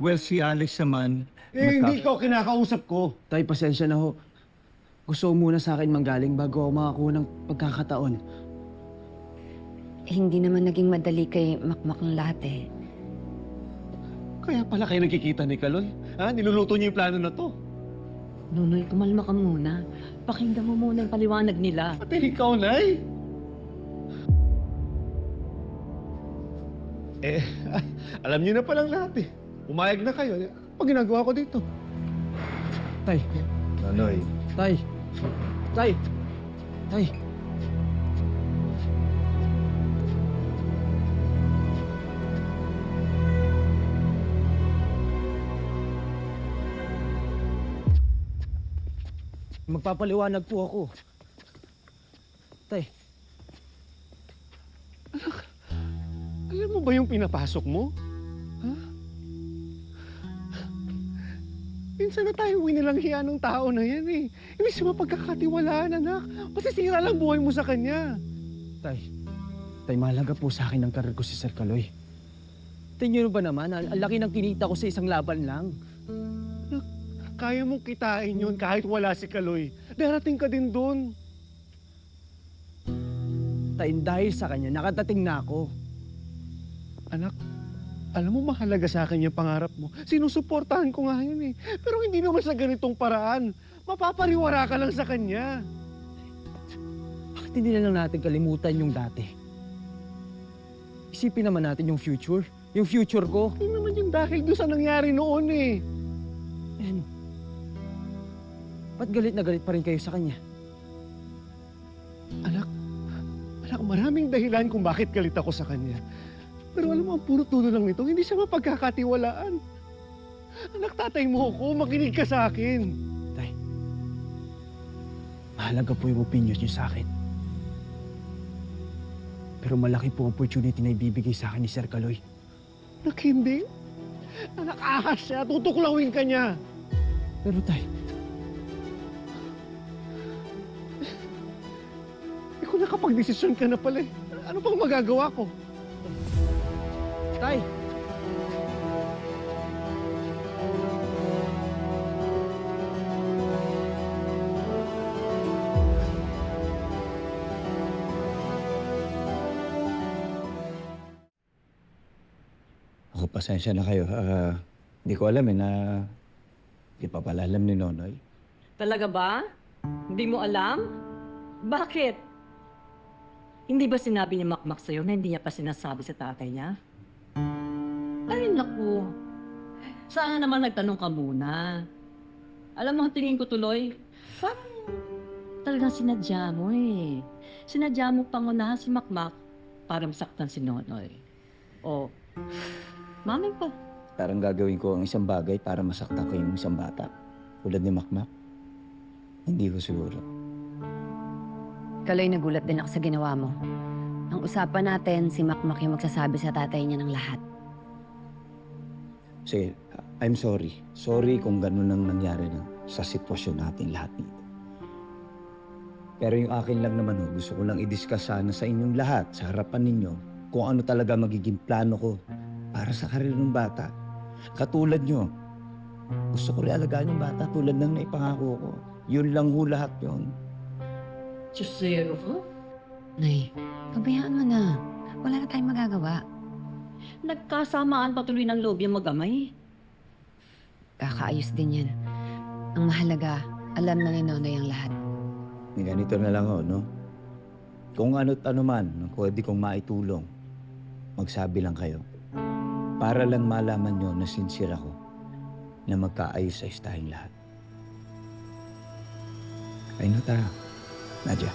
Well, si Alex naman... Hindi ko kinakausap ko. Tay, pasensya na ho. Gusto mo muna sa akin manggaling bago ako makakuha ng pagkakataon. Hindi naman naging madali kay Makmak ng lahat eh. Kaya pala kayo nagkikita ni Kaloy. Ha? Niluluto niyo yung plano na to. Nonoy, kumalma ka muna. Pakinggan mo muna yung paliwanag nila. Pati ikaw, Nay. Alam niyo na palang lahat eh. Umayag na kayo. Pag ginagawa ko dito. Tay, Nonoy. tay, tay, tay. Magpapaliwanag po ako. Tay, Alam mo ba yung pinapasok mo? Ha? Minsan na tayo winilang hiya ng tao na yan eh. Hindi siya mapagkakatiwalaan, anak. Masisira lang buhay mo sa kanya. tay. Tay, mahalaga po sa akin ang karir ko si Sir Kaloy. Tingnan niyo ba naman, ang laki ng kinita ko sa isang laban lang. Kaya mong kitain yun kahit wala si Kaloy. Darating ka din doon. Tay, dahil sa kanya, nakadating na ako. Anak, alam mo mahalaga sa akin yung pangarap mo. Sinusuportahan ko nga yun eh. Pero hindi naman sa ganitong paraan. Mapapariwara ka lang sa kanya. Bakit hindi na lang natin kalimutan yung dati? Isipin naman natin yung future. Yung future ko. Hindi naman yung dahil doon sa nangyari noon eh. Ano? Ba't galit na galit pa rin kayo sa kanya? Anak, maraming dahilan kung bakit galit ako sa kanya. Pero alam mo, ang puro tulo lang nito, hindi siya mapagkakatiwalaan. Anak, tatay mo ako, makinig ka sa akin. Tay, mahalaga po yung opinion niyo sa akin. Pero malaki po ang opportunity na ibibigay sa akin ni Sir Kaloy. Anak, hindi. Anak, ahas siya, tutuklawin ka niya. Pero tay, Ikaw nakapag-desisyon ka na pala eh. Ano pang magagawa ko? tay! Ako, pasensya na kayo. Hindi ko alam na di pa pala alam ni Nonoy. Talaga ba? Hindi mo alam? Bakit? Hindi ba sinabi ni Makmak sa'yo na hindi niya pa sinasabi sa tatay niya? Ay, naku. Sana naman nagtanong ka muna. Alam mo, ang tingin ko tuloy, parang talagang sinadya mo eh. Sinadya mo pangunahan si Makmak para masaktan si Nonoy. O, mami pa. Parang gagawin ko ang isang bagay para masaktan ko yung isang bata. Tulad ni Makmak. Hindi ko siguro. Kaloy, nagulat din ako sa ginawa mo. Ang usapan natin, si Makmak yung magsasabi sa tatay niya ng lahat. Sige, I'm sorry. Sorry kung ganun ang nangyari na sa sitwasyon natin lahat dito. Pero yung akin lang naman, gusto ko lang i-discuss sana sa inyong lahat, sa harapan ninyo, kung ano talaga magiging plano ko para sa karir ng bata. Katulad nyo, gusto ko rin alagaan yung bata tulad ng naipangako ko. Yun lang ho lahat yun. Chusero ka? Nay, pabayaan mo na. Wala na tayong magagawa. Nagkasamaan patuloy ng loob yung mag-amay. Kakaayos din yan. Ang mahalaga, alam na ni Nonoy ang lahat. Ganito na lang no? Kung ano't ano man na pwede kong maitulong, magsabi lang kayo. Para lang malaman nyo na sincere ako na magkaayos-ayos tayong lahat. Ay no, tara. Nadia.